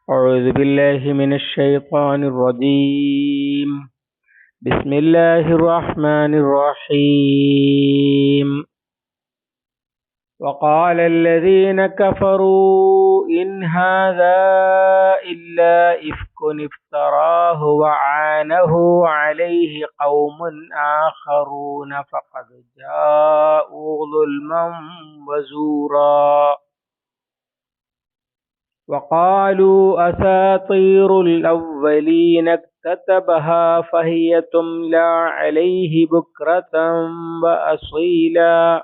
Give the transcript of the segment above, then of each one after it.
أعوذ بالله من الشيطان الرجيم. بسم الله الرحمن الرحيم. وقال الذين كفروا إن هذا إلا إفك افتراه وعانه عليه قوم آخرون فقد جاءوا ظلما وزورا. وقالوا أساطير الأولين اكتتبها فهي تملى عليه بكرة وأصيلا.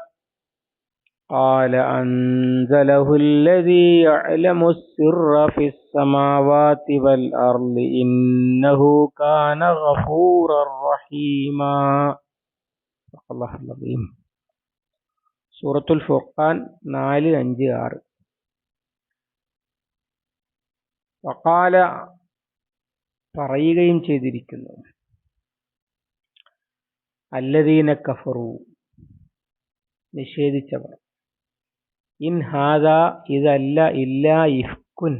قال أنزله الذي يعلم السر في السماوات والأرض إنه كان غفورا رحيما. الله العظيم. സൂറത്തുൽ ഫുർഖാൻ 4, 5, 6. വഖാല പറയുകയും ചെയ്തിരിക്കുന്നു, അല്ലദീന കഫറു നിഷേധിച്ചവർ, ഇൻ ഹാദാ ഇതല്ല, ഇല്ലാ ഇഫ്കുൻ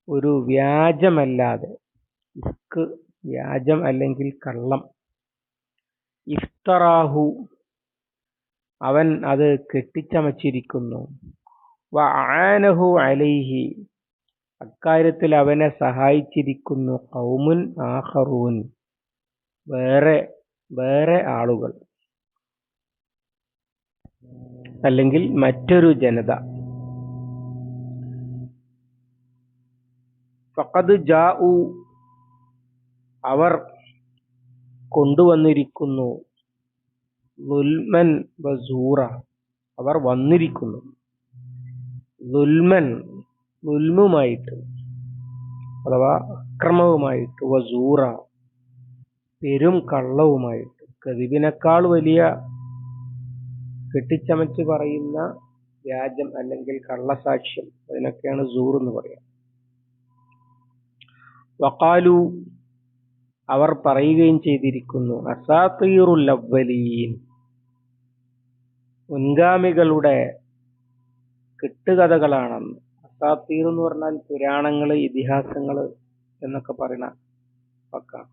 ഒരു വ്യാജമല്ലാതെ, ഇഫ്ക് വ്യാജം അല്ലെങ്കിൽ കള്ളം, ഇഫ്തറാഹു അവൻ അത് കെട്ടിച്ചമച്ചിരിക്കുന്നു, വആനഹു അലൈഹി അക്കാര്യത്തിൽ അവനെ സഹായിച്ചിരിക്കുന്നു, ഖൗമുൻ ആഖറൂൻ വേറെ ആളുകൾ അല്ലെങ്കിൽ മറ്റൊരു ജനത. ഫഖദ് ജാഉ അവർ കൊണ്ടുവന്നിരിക്കുന്നു, ളുൽമൻ വസൂറ അവർ വന്നിരിക്കുന്നു, ളുൽമുമായിട്ട് അഥവാ അക്രമവുമായിട്ട്, വസൂറ പെരും കള്ളവുമായിട്ട്. കദിബിനേക്കാൾ വലിയ കെട്ടിച്ചമച്ച് പറയുന്ന വ്യാജം അല്ലെങ്കിൽ കള്ളസാക്ഷ്യം, അതിനൊക്കെയാണ് സൂർ എന്ന് പറയാം. വഖാലു അവർ പറയുകയും ചെയ്തിരിക്കുന്നു, അസാത്തീറുൽ അവ്വലീൻ മുൻഗാമികളുടെ കെട്ടുകഥകളാണെന്ന്. അസാത്തീർ എന്ന് പറഞ്ഞാൽ പുരാണങ്ങള്, ഇതിഹാസങ്ങള് എന്നൊക്കെ പറയുന്ന വാക്കാണ്.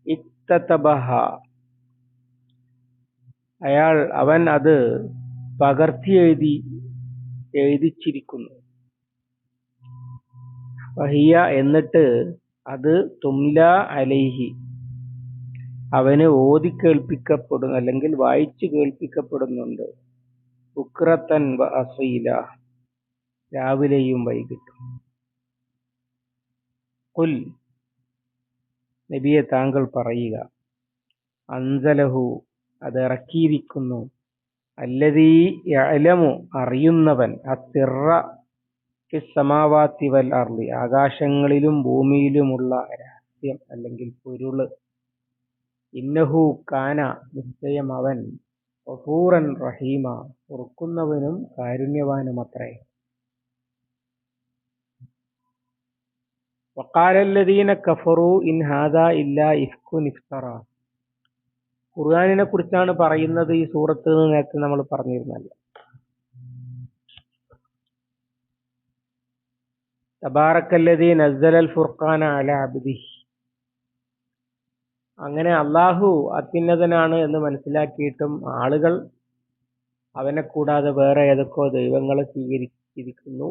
ഇക്തതബഹ അവൻ അത് പകർത്തി എഴുതിച്ചിരിക്കുന്നു. വഹിയ എന്നിട്ട് അത് തുംല അലൈഹി അവന് ഓതി കേൾപ്പിക്കപ്പെടുന്നു അല്ലെങ്കിൽ വായിച്ചു കേൾപ്പിക്കപ്പെടുന്നുണ്ട്. ബുക്രത്തൻ വ അസീല രാവിലെയും വൈകിട്ടും. ഖുൽ നബിയെ താങ്കൾ പറയുക, അൻസലഹു അത് ഇറക്കിയിരിക്കുന്നു, അല്ലദീ യഅലമു അറിയുന്നവൻ, അസ്സിർറ ഫിസ് സമാവാതി വൽ അർളി ആകാശങ്ങളിലും ഭൂമിയിലുമുള്ള രഹസ്യം അല്ലെങ്കിൽ പൊരുള്. ഇന്നഹു കാന നിശ്ചയം അവൻ, ഗഫൂറൻ റഹീമ പൊറുക്കുന്നവനും കാരുണ്യവാനുമത്രേ. വഖാല അല്ലദീന കഫറു ഇൻ ഹാദാ ഇല്ലാ ഇഫ്കുൻ ഇഫ്തറ ഖുർആനിനെ കുറിച്ചാണ് പറയുന്നത് ഈ സൂറത്ത് എന്ന് നേരത്തെ നമ്മൾ പറഞ്ഞിരുന്നല്ലോ. തബാറക്കല്ലദീ നസ്സലൽ ഫുർഖാന അലാ അബ്ദിഹി അങ്ങനെ അള്ളാഹു അത്യുന്നതനാണ് എന്ന് മനസ്സിലാക്കിയിട്ടും ആളുകൾ അവനെ കൂടാതെ വേറെ ഏതൊക്കെയോ ദൈവങ്ങളെ സ്വീകരിച്ചിരിക്കുന്നു.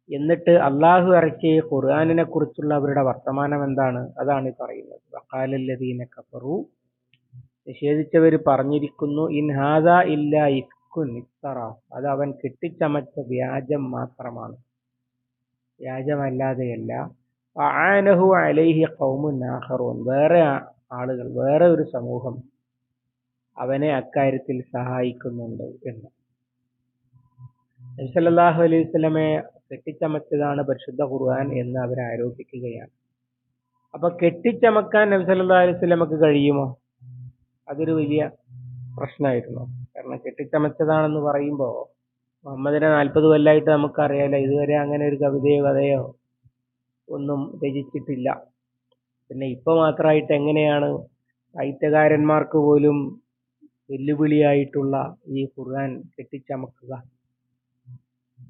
എന്നിട്ട് അള്ളാഹു ഇറക്കിയ ഖുർആനിനെ കുറിച്ചുള്ള അവരുടെ വർത്തമാനം എന്താണ്? അതാണ് ഈ പറയുന്നത്. വഖാലല്ലദീന കഫറു നിഷേധിച്ചവർ പറഞ്ഞിരിക്കുന്നു, ഇൻ ഹാദാ ഇല്ലാ ഇഫ്കുൻ ഇഫ്തറ അത് അവൻ കെട്ടിച്ചമച്ച വ്യാജം മാത്രമാണ്, വ്യാജമല്ലാതെയല്ല. വആനഹു അലൈഹി ഖൗമുൻ ആഖറൂൻ വേറെ ആളുകൾ, വേറെ ഒരു സമൂഹം അവനെ അക്കാര്യത്തിൽ സഹായിക്കുന്നുണ്ട് എന്ന്. നബി സല്ലല്ലാഹു അലൈഹി വസല്ലമയെ കെട്ടിച്ചമച്ചതാണ് പരിശുദ്ധ ഖുർആൻ എന്ന് അവർ ആരോപിക്കുകയാണ്. അപ്പൊ കെട്ടിച്ചമക്കാൻ നബി സല്ലല്ലാഹു അലൈഹി വസല്ലമക്ക് കഴിയുമോ? അതൊരു വലിയ പ്രശ്നമായിരുന്നു. കാരണം കെട്ടിച്ചമച്ചതാണെന്ന് പറയുമ്പോൾ മുഹമ്മദിനെ 40 കൊല്ലമായിട്ട് നമുക്കറിയാലോ, ഇതുവരെ അങ്ങനെ ഒരു കഥയോ ഒന്നും രചിച്ചിട്ടില്ല. പിന്നെ ഇപ്പൊ മാത്രമായിട്ട് എങ്ങനെയാണ് സാഹിത്യകാരന്മാർക്ക് പോലും വെല്ലുവിളിയായിട്ടുള്ള ഈ ഖുർആൻ കെട്ടിച്ചമക്കുക?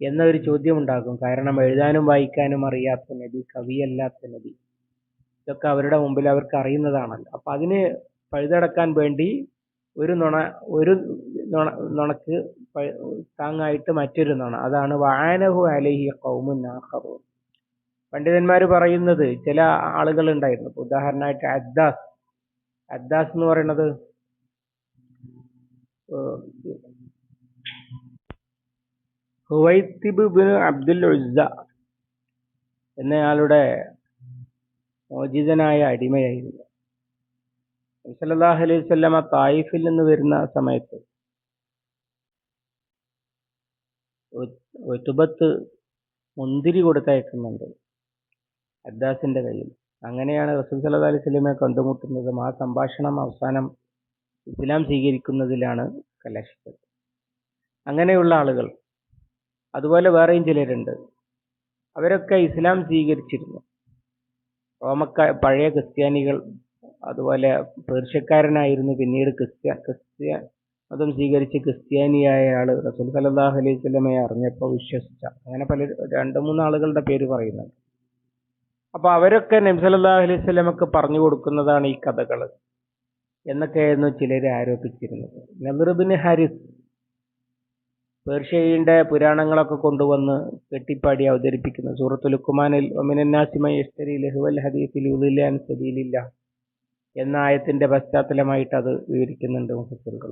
എന്നൊരു ചോദ്യം ഉണ്ടാകും. കാരണം എഴുതാനും വായിക്കാനും അറിയാത്ത നബി, കവിയല്ലാത്ത നബി, ഇതൊക്കെ അവരുടെ മുമ്പിൽ അവർക്ക് അറിയുന്നതാണല്ലോ. അപ്പൊ അതിന് പഴുതടക്കാൻ വേണ്ടി ഒരു നുണ ഒരു നുണ നുണക്ക് താങ്ങായിട്ട് മറ്റൊരു നുണ, അതാണ് വഅനഹു അലൈഹി ഖൗമുൻ ആഖറൂൻ. പണ്ഡിതന്മാർ പറയുന്നത് ചില ആളുകൾ ഉണ്ടായിരുന്നു. ഉദാഹരണമായിട്ട് അദ്ദാസ് എന്ന് പറയുന്നത് ഹുവൈത്തിബ് ഇബ്നു അബ്ദുൽ ഉസ്സ എന്നയാളുടെ മോചിതനായ അടിമയായിരുന്നു. നബി സല്ലല്ലാഹു അലൈഹി വസല്ലമ തായിഫിൽ നിന്ന് വരുന്ന സമയത്ത് ഉത്ബത്ത് മുന്തിരി കൊടുത്തയക്കുന്നുണ്ട് അദ്ദാസിന്റെ കയ്യിൽ. അങ്ങനെയാണ് റസൂൽ സല്ലല്ലാഹു അലൈഹി വസല്ലമയെ കണ്ടുമുട്ടുന്നതും ആ സംഭാഷണം അവസാനം ഇസ്ലാം സ്വീകരിക്കുന്നതിലാണ് കലാശിച്ചത്. അങ്ങനെയുള്ള ആളുകൾ, അതുപോലെ വേറെയും ചിലരുണ്ട്, അവരൊക്കെ ഇസ്ലാം സ്വീകരിച്ചിരുന്നു. പഴയ ക്രിസ്ത്യാനികൾ, അതുപോലെ പേർഷ്യക്കാരനായിരുന്നു പിന്നീട് ക്രിസ്ത്യ മതം സ്വീകരിച്ച് ക്രിസ്ത്യാനിയായ ആള് റസൂൽ സല്ലല്ലാഹു അലൈഹി വസല്ലമയെ അറിഞ്ഞപ്പോൾ വിശ്വസിച്ച, അങ്ങനെ പല 2-3 ആളുകളുടെ പേര് പറയുന്നുണ്ട്. അപ്പൊ അവരൊക്കെ നബി സല്ലല്ലാഹു അലൈഹി വസല്ലമക്ക് പറഞ്ഞു കൊടുക്കുന്നതാണ് ഈ കഥകൾ എന്നൊക്കെയായിരുന്നു ചിലര് ആരോപിച്ചിരുന്നത്. നദ്ർ ഇബ്നു ഹാരിസ് പേർഷ്യയുടെ പുരാണങ്ങളൊക്കെ കൊണ്ടുവന്ന് കെട്ടിപ്പാടി അവതരിപ്പിക്കുന്ന സൂറത്തുൽ ലുഖ്മാനിൽ വമിനന്നാസി മൻ യശ്തരി ലഹ്വൽ ഹദീസ് ലിയുദില്ല അൻ സബീലില്ലാഹ് എന്ന ആയത്തിന്റെ പശ്ചാത്തലമായിട്ട് അത് വിവരിക്കുന്നുണ്ട് മുഫസ്സിറുകൾ.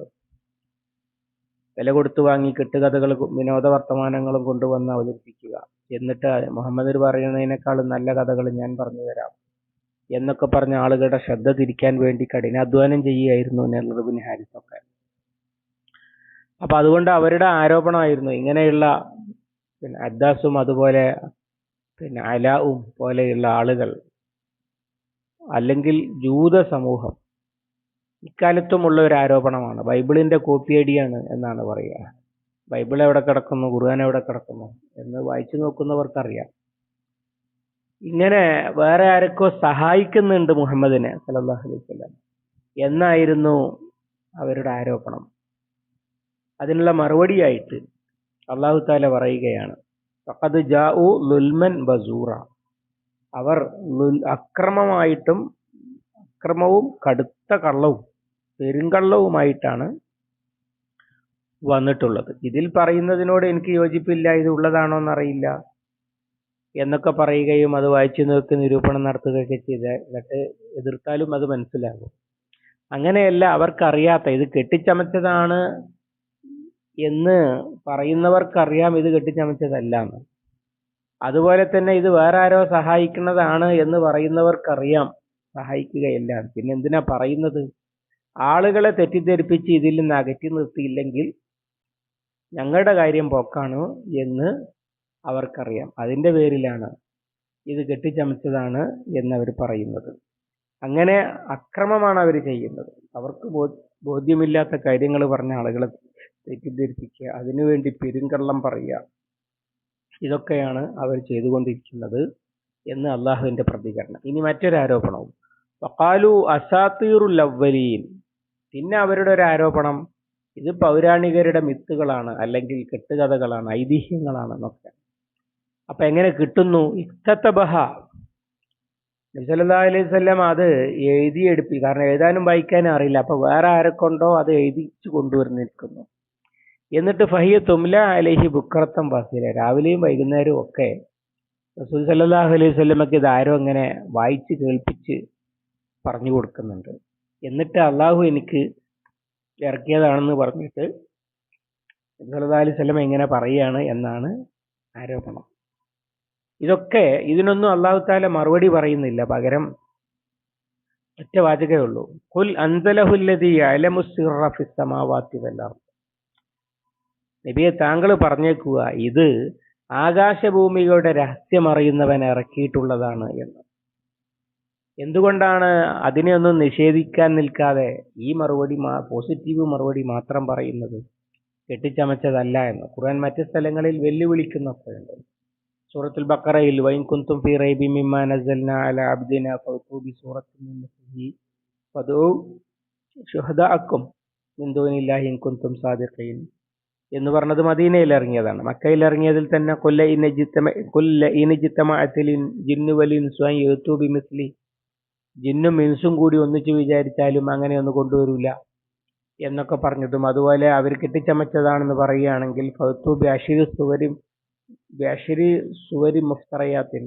വില കൊടുത്തു വാങ്ങി കെട്ടുകഥകൾ, വിനോദ വർത്തമാനങ്ങളും കൊണ്ടുവന്ന് അവതരിപ്പിക്കുക, എന്നിട്ട് മുഹമ്മദ് പറയുന്നതിനേക്കാളും നല്ല കഥകൾ ഞാൻ പറഞ്ഞു തരാം എന്നൊക്കെ പറഞ്ഞ ആളുകളുടെ ശ്രദ്ധ തിരിക്കാൻ വേണ്ടി കഠിനാധ്വാനം ചെയ്യുകയായിരുന്നു നദ്ർ ഇബ്നു ഹാരിസ് ഒക്കെ. അപ്പൊ അതുകൊണ്ട് അവരുടെ ആരോപണമായിരുന്നു ഇങ്ങനെയുള്ള അദ്ദാസും അതുപോലെ അലാവും പോലെയുള്ള ആളുകൾ, അല്ലെങ്കിൽ ജൂത സമൂഹം, ഇക്കാലത്തുമുള്ള ഒരു ആരോപണമാണ് ബൈബിളിന്റെ കോപ്പിയടിയാണ് എന്നാണ് പറയുക. ബൈബിൾ എവിടെ കിടക്കുന്നു, ഖുർആൻ എവിടെ കിടക്കുന്നു എന്ന് വായിച്ചു നോക്കുന്നവർക്കറിയാം. ഇങ്ങനെ വേറെ ആരൊക്കെ സഹായിക്കുന്നുണ്ട് മുഹമ്മദിനെ സല്ലല്ലാഹു അലൈഹി വസല്ലം എന്നായിരുന്നു അവരുടെ ആരോപണം. അതിനുള്ള മറുപടിയായിട്ട് അല്ലാഹു തആല പറയുകയാണ്, ഫഖദ് ജാഉ ളുൽമൻ ബസൂറ, അവർ അക്രമവും കടുത്ത കള്ളവും പെരുങ്കള്ളവുമായിട്ടാണ് വന്നിട്ടുള്ളത്. ഇതിൽ പറയുന്നതിനോട് എനിക്ക് യോജിപ്പില്ല, ഇത് ഉള്ളതാണോ എന്നറിയില്ല എന്നൊക്കെ പറയുകയും അത് വായിച്ചു നോക്കി നിരൂപണം നടത്തുകയൊക്കെ ചെയ്ത് എന്നിട്ട് എതിർത്താലും അത് മനസ്സിലാകും. അങ്ങനെയല്ല, അവർക്കറിയാത്ത, ഇത് കെട്ടിച്ചമച്ചതാണ് എന്ന് പറയുന്നവർക്കറിയാം ഇത് കെട്ടിച്ചമച്ചതല്ല എന്ന്. അതുപോലെ തന്നെ ഇത് വേറെ ആരോ സഹായിക്കുന്നതാണ് എന്ന് പറയുന്നവർക്കറിയാം സഹായിക്കുകയല്ല. പിന്നെ എന്തിനാ പറയുന്നത്? ആളുകളെ തെറ്റിദ്ധരിപ്പിച്ച് ഇതിൽ നിന്ന് അകറ്റി നിർത്തിയില്ലെങ്കിൽ ഞങ്ങളുടെ കാര്യം പോക്കാണ് എന്ന് അവർക്കറിയാം. അതിന്റെ പേരിലാണ് ഇത് കെട്ടിച്ചമച്ചതാണ് എന്നവർ പറയുന്നത്. അങ്ങനെ അക്രമമാണ് അവർ ചെയ്യുന്നത്. അവർക്ക് ബോധ്യമില്ലാത്ത കാര്യങ്ങൾ പറഞ്ഞ ആളുകളെ തെറ്റിദ്ധരിപ്പിക്കുക, അതിനുവേണ്ടി പെരുങ്കള്ളം പറയുക, ഇതൊക്കെയാണ് അവർ ചെയ്തുകൊണ്ടിരിക്കുന്നത് എന്ന് അള്ളാഹുവിന്റെ പ്രതികരണം. ഇനി മറ്റൊരു ആരോപണവും, വഖാലു അസാത്തീറുൽ അവ്വലീൻ, പിന്നെ അവരുടെ ഒരു ആരോപണം ഇത് പൗരാണികരുടെ മിത്തുകളാണ്, അല്ലെങ്കിൽ കെട്ടുകഥകളാണ്, ഐതിഹ്യങ്ങളാണ് എന്നൊക്കെ. അപ്പൊ എങ്ങനെ കിട്ടുന്നു? ഇഖ്തതബഹ, നബി സല്ലല്ലാഹു അലൈഹി വസല്ലം അത് എഴുതിയെടുപ്പി, കാരണം എഴുതാനും വായിക്കാനും അറിയില്ല, അപ്പൊ വേറെ ആരെക്കൊണ്ടോ അത് എഴുതിച്ചു കൊണ്ടുവന്നിരിക്കുന്നു. എന്നിട്ട് ഫഹിയ തുംല അലൈഹി ബുക്രത്തം വസീല, രാവിലെയും വൈകുന്നേരവും ഒക്കെ റസൂൽ സല്ലല്ലാഹു അലൈഹി വസല്ലമക്ക് ഇത് ആരോ അങ്ങനെ വായിച്ച് കേൾപ്പിച്ച് പറഞ്ഞു കൊടുക്കുന്നുണ്ട്. എന്നിട്ട് അള്ളാഹു എനിക്ക് ഇറക്കിയതാണെന്ന് പറഞ്ഞിട്ട് നബി സല്ലല്ലാഹു അലൈഹി വസല്ലം ഇങ്ങനെ പറയുകയാണ് എന്നാണ് ആരോപണം. ഇതിനൊന്നും അള്ളാഹു തആല മറുപടി പറയുന്നില്ല. പകരം ഒറ്റ വാചകമേ ഉള്ളൂ, ഖുൽ അൻസലഹുല്ലദീ യഅലമു സിർറ ഫിസ് സമാവാതി വൽ അർദ്. നബിയെ, താങ്കൾ പറഞ്ഞേക്കുക ഇത് ആകാശഭൂമികളുടെ രഹസ്യം അറിയുന്നവൻ ഇറക്കിയിട്ടുള്ളതാണ് എന്ന്. എന്തുകൊണ്ടാണ് അതിനെ ഒന്നും നിഷേധിക്കാൻ നിൽക്കാതെ ഈ മറുപടി, പോസിറ്റീവ് മറുപടി മാത്രം പറയുന്നത്? കെട്ടിച്ചമച്ചതല്ല എന്ന് ഖുർആൻ മറ്റു സ്ഥലങ്ങളിൽ വെല്ലുവിളിക്കുന്നൊക്കെയുണ്ട്. സൂറത്തുൽ ബഖറയിൽ വഇൻ കുൻതും ഫീ റൈബിൻ മിമ്മാ നസ്സൽനാ അലാ അബ്ദിനാ ഫഅ്തു ബിസൂറത്തിൻ മിൻ മിസ്ലിഹി ഫദ്ഉ ശുഹദാഅക്കും മിൻ ദൂനില്ലാഹി ഇൻ കുൻതും സാദിഖീൻ എന്ന് പറഞ്ഞത് മദീനയിൽ ഇറങ്ങിയതാണ്. മക്കയിൽ ഇറങ്ങിയതിൽ തന്നെ ജിന്നും ഇൻസും കൂടി ഒന്നിച്ച് വിചാരിച്ചാലും അങ്ങനെ ഒന്നും കൊണ്ടുവരില്ല എന്നൊക്കെ പറഞ്ഞിട്ടും, അതുപോലെ അവർ കെട്ടിച്ചമച്ചതാണെന്ന് പറയുകയാണെങ്കിൽ ഫൗത്തു ബിഅശ്രി സുവരി മുഫ്തറയാത്തിൻ,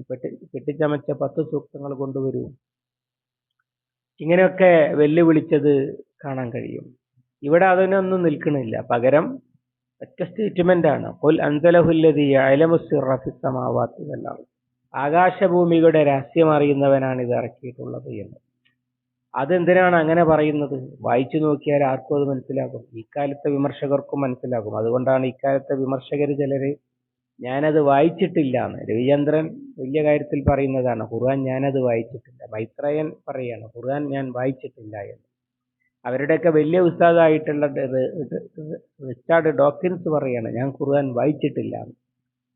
കെട്ടിച്ചമച്ച 10 സൂക്തങ്ങൾ കൊണ്ടുവരൂ, ഇങ്ങനെയൊക്കെ വെല്ലുവിളിച്ചത് കാണാൻ കഴിയും. ഇവിടെ അതിനൊന്നും നിൽക്കണില്ല. പകരം ഒറ്റ സ്റ്റേറ്റ്മെന്റ് ആണ്, ഖുൽ അൻസലഹുല്ലദീ യഅലമു സിർറ ഫിസ് സമാവാതി വൽ അർദ്, ആകാശഭൂമികളുടെ രഹസ്യം അറിയുന്നവനാണ് ഇത് ഇറക്കിയിട്ടുള്ളത് എന്ന്. അതെന്തിനാണ് അങ്ങനെ പറയുന്നത്? വായിച്ചു നോക്കിയാൽ ആർക്കും അത് മനസ്സിലാകും, ഇക്കാലത്തെ വിമർശകർക്കും മനസ്സിലാകും. അതുകൊണ്ടാണ് ഇക്കാലത്തെ വിമർശകർ ചിലര് ഞാനത് വായിച്ചിട്ടില്ല എന്ന്. രവിചന്ദ്രൻ വലിയ കാര്യത്തിൽ പറയുന്നതാണ്, ഖുർആൻ ഞാനത് വായിച്ചിട്ടില്ല. മൈത്രേയൻ പറയാണ് ഖുർആൻ ഞാൻ വായിച്ചിട്ടില്ല എന്ന്. അവരുടെയൊക്കെ വലിയ ഉസ്താദായിട്ടുള്ള റിച്ചാർഡ് ഡോക്കിൻസ് പറയാണ് ഞാൻ ഖുർആൻ വായിച്ചിട്ടില്ല എന്ന്.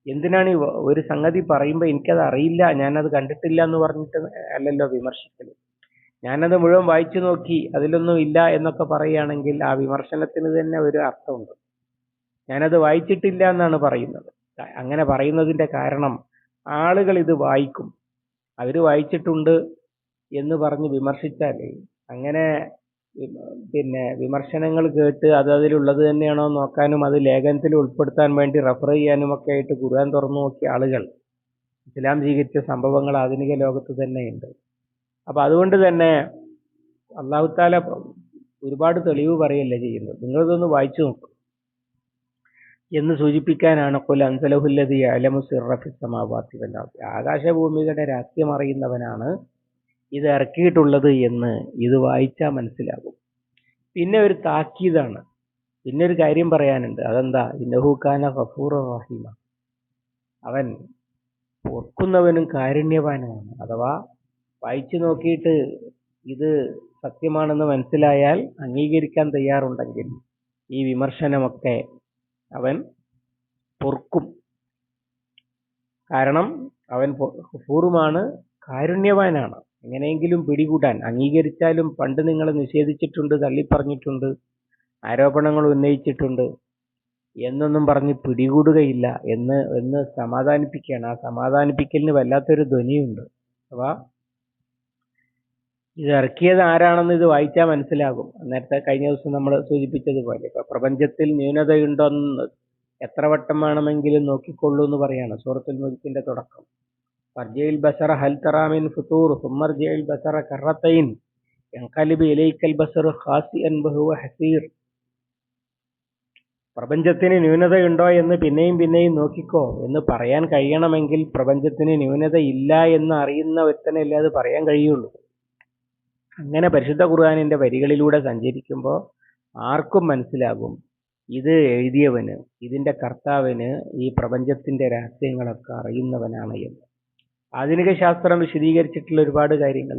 എന്തിനാണ് ഒരു സംഗതി പറയുമ്പോൾ എനിക്കത് അറിയില്ല, ഞാനത് കണ്ടിട്ടില്ല എന്ന് പറഞ്ഞിട്ട് അല്ലല്ലോ വിമർശിക്കൽ. ഞാനത് മുഴുവൻ വായിച്ചു നോക്കി അതിലൊന്നും ഇല്ല എന്നൊക്കെ പറയുകയാണെങ്കിൽ ആ വിമർശനത്തിന് തന്നെ ഒരു അർത്ഥമുണ്ട്. ഞാനത് വായിച്ചിട്ടില്ല എന്നാണ് പറയുന്നത്. അങ്ങനെ പറയുന്നതിന്റെ കാരണം ആളുകൾ ഇത് വായിക്കും, അവര് വായിച്ചിട്ടുണ്ട് എന്ന് പറഞ്ഞ് വിമർശിച്ചാൽ അങ്ങനെ വിമർശനങ്ങൾ കേട്ട് അത് അതിലുള്ളത് തന്നെയാണോ നോക്കാനും അത് ലേഖനത്തിൽ ഉൾപ്പെടുത്താൻ വേണ്ടി റെഫർ ചെയ്യാനും ഒക്കെ ആയിട്ട് ഖുർആൻ തുറന്നു നോക്കിയ ആളുകൾ ഇസ്ലാം സ്വീകരിച്ച സംഭവങ്ങൾ ആധുനിക ലോകത്ത് തന്നെയുണ്ട്. അപ്പൊ അതുകൊണ്ട് തന്നെ അല്ലാഹു തആല ഒരുപാട് തെളിവ് പറയല്ലേ ചെയ്യുന്നത്, നിങ്ങളിതൊന്ന് വായിച്ചു നോക്കും എന്ന് സൂചിപ്പിക്കാനാണ് ഖുൽ അൻസലഹുല്ലദീ യഅലമു സിർറ ഫിസ് സമാവാതി വൽ അർദ്, ആകാശഭൂമികളുടെ രഹസ്യം അറിയുന്നവനാണ് ഇത് ഇറക്കിയിട്ടുള്ളത് എന്ന് ഇത് വായിച്ചാൽ മനസ്സിലാകും. പിന്നെ ഒരു താക്കീതാണ്, പിന്നെ ഒരു കാര്യം പറയാനുണ്ട്. അതെന്താ? ഇന്നഹു കാന ഗഫൂറർ റഹീമ, അവൻ ഓർക്കുന്നവനും കാരുണ്യവാനുമാണ്. അഥവാ വായിച്ചു നോക്കിയിട്ട് ഇത് സത്യമാണെന്ന് മനസ്സിലായാൽ അംഗീകരിക്കാൻ തയ്യാറുണ്ടെങ്കിൽ ഈ വിമർശനമൊക്കെ അവൻ പൊറുക്കും. കാരണം അവൻ ഗഫൂറുമാണ്, കാരുണ്യവാനാണ്. എങ്ങനെയെങ്കിലും പിടികൂടാൻ, അംഗീകരിച്ചാലും പണ്ട് നിങ്ങൾ നിഷേധിച്ചിട്ടുണ്ട്, തള്ളിപ്പറഞ്ഞിട്ടുണ്ട്, ആരോപണങ്ങൾ ഉന്നയിച്ചിട്ടുണ്ട് എന്നൊന്നും പറഞ്ഞ് പിടികൂടുകയില്ല എന്ന് സമാധാനിപ്പിക്കുകയാണ്. ആ സമാധാനിപ്പിക്കലിന് വല്ലാത്തൊരു ധ്വനിയുണ്ട്. അഥവാ ഇത് ഇറക്കിയത് ആരാണെന്ന് ഇത് വായിച്ചാൽ മനസ്സിലാകും. നേരത്തെ കഴിഞ്ഞ ദിവസം നമ്മൾ സൂചിപ്പിച്ചതുപോലെ ഇപ്പൊ പ്രപഞ്ചത്തിൽ ന്യൂനതയുണ്ടോന്ന് എത്ര വട്ടം വേണമെങ്കിലും നോക്കിക്കൊള്ളൂ എന്ന് പറയാണ് സൂറത്തുൽ മുൽക്കിന്റെ തുടക്കം. ഫർജിഇൽ ബസറ ഹൽ തറാ മിൻ ഫുതൂർ സുമ്മർജിഇൽ ബസറ കറത്തൈൻ യൻഖലിബു ഇലൈക്കൽ ബസറു ഖാസിഅൻ വഹുവ ഹസീർ. പ്രപഞ്ചത്തിന് ന്യൂനതയുണ്ടോ എന്ന് പിന്നെയും പിന്നെയും നോക്കിക്കോ എന്ന് പറയാൻ കഴിയണമെങ്കിൽ പ്രപഞ്ചത്തിന് ന്യൂനത ഇല്ല എന്ന് അറിയുന്ന ഒരുത്തനല്ലേ അത് പറയാൻ കഴിയുള്ളൂ. അങ്ങനെ പരിശുദ്ധ ഖുർആനിന്റെ വരികളിലൂടെ സഞ്ചരിക്കുമ്പോൾ ആർക്കും മനസ്സിലാകും ഇത് എഴുതിയവന്, ഇതിന്റെ കർത്താവിന് ഈ പ്രപഞ്ചത്തിന്റെ രഹസ്യങ്ങളൊക്കെ അറിയുന്നവനാണ് എന്ന്. ആധുനിക ശാസ്ത്രം വിശദീകരിച്ചിട്ടുള്ള ഒരുപാട് കാര്യങ്ങൾ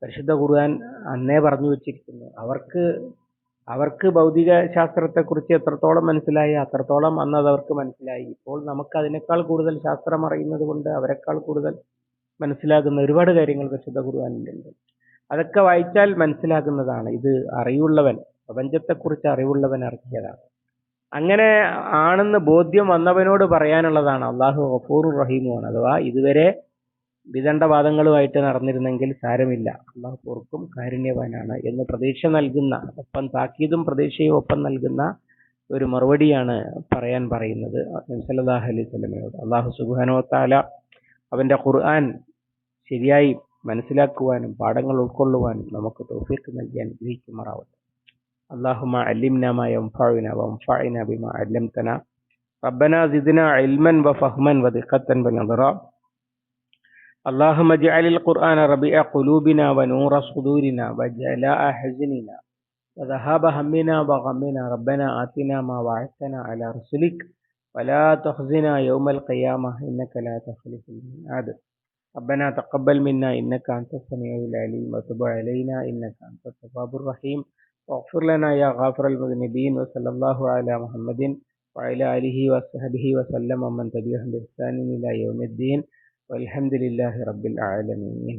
പരിശുദ്ധ ഖുർആൻ അന്നേ പറഞ്ഞു വച്ചിരിക്കുന്നു. അവർക്ക് ഭൗതിക ശാസ്ത്രത്തെക്കുറിച്ച് എത്രത്തോളം മനസ്സിലായി അത്രത്തോളം അന്നത് അവർക്ക് മനസ്സിലായി. ഇപ്പോൾ നമുക്ക് അതിനേക്കാൾ കൂടുതൽ ശാസ്ത്രം അറിയുന്നത് കൊണ്ട് അവരെക്കാൾ കൂടുതൽ മനസ്സിലാകുന്ന ഒരുപാട് കാര്യങ്ങൾ പരിശുദ്ധ ഖുർആനിലുണ്ട്. അതൊക്കെ വായിച്ചാൽ മനസ്സിലാകുന്നതാണ്. ഇത് അറിവുള്ളവൻ, പ്രപഞ്ചത്തെക്കുറിച്ച് അറിവുള്ളവൻ ഇറക്കിയതാണ്. അങ്ങനെ ആണെന്ന് ബോധ്യം വന്നവനോട് പറയാനുള്ളതാണ് അള്ളാഹു ഗഫൂറുർ റഹീമുമാണ്. അഥവാ ഇതുവരെ വിദണ്ഡവാദങ്ങളുമായിട്ട് നടന്നിരുന്നെങ്കിൽ സാരമില്ല, അള്ളാഹു പൊറുക്കും, കാരുണ്യവാനാണ് എന്ന് പ്രതീക്ഷ നൽകുന്ന, ഒപ്പം താക്കീതും പ്രതീക്ഷയും ഒപ്പം നൽകുന്ന ഒരു മറുപടിയാണ് പറയാൻ പറയുന്നത് നബി സല്ലല്ലാഹു അലൈഹി വസല്ലമയോട്. അള്ളാഹു സുബ്ഹാനഹു വ തആല അവന്റെ ഖുർആൻ ശരിയായി മനസ്സിലാക്കുവാനും പാഠങ്ങൾ ഉൾക്കൊള്ളുവാനും നമുക്ക് തൗഫീഖ് നൽകി അനുഗ്രഹിക്കുമാറാവട്ടെ. അല്ലാഹുമ്മ അല്ലിംനാ മാ യൻഫഉനാ വൻഫഅനാ ബിമാ അല്ലംതനാ റബ്ബനാ സിദ്നാ ഇൽമൻ വഫഹ്മൻ വദിഖത്തൻ വനദറാ. اللهم اجعل القرآن ربيع قلوبنا ونور صدورنا وجلاء حزننا وذهاب همنا وغمنا. ربنا آتنا ما وعدتنا على رسلك ولا تخزنا يوم القيامة إنك لا تخلف الميعاد. ربنا تقبل منا إنك أنت السميع العليم وتب علينا إنك أنت التواب الرحيم واغفر لنا يا غافر المذنبين. وصلى الله على محمد وعلى آله وصحبه وسلم ومن تبعهم بإحسان إلى يوم الدين والحمد لله رب العالمين.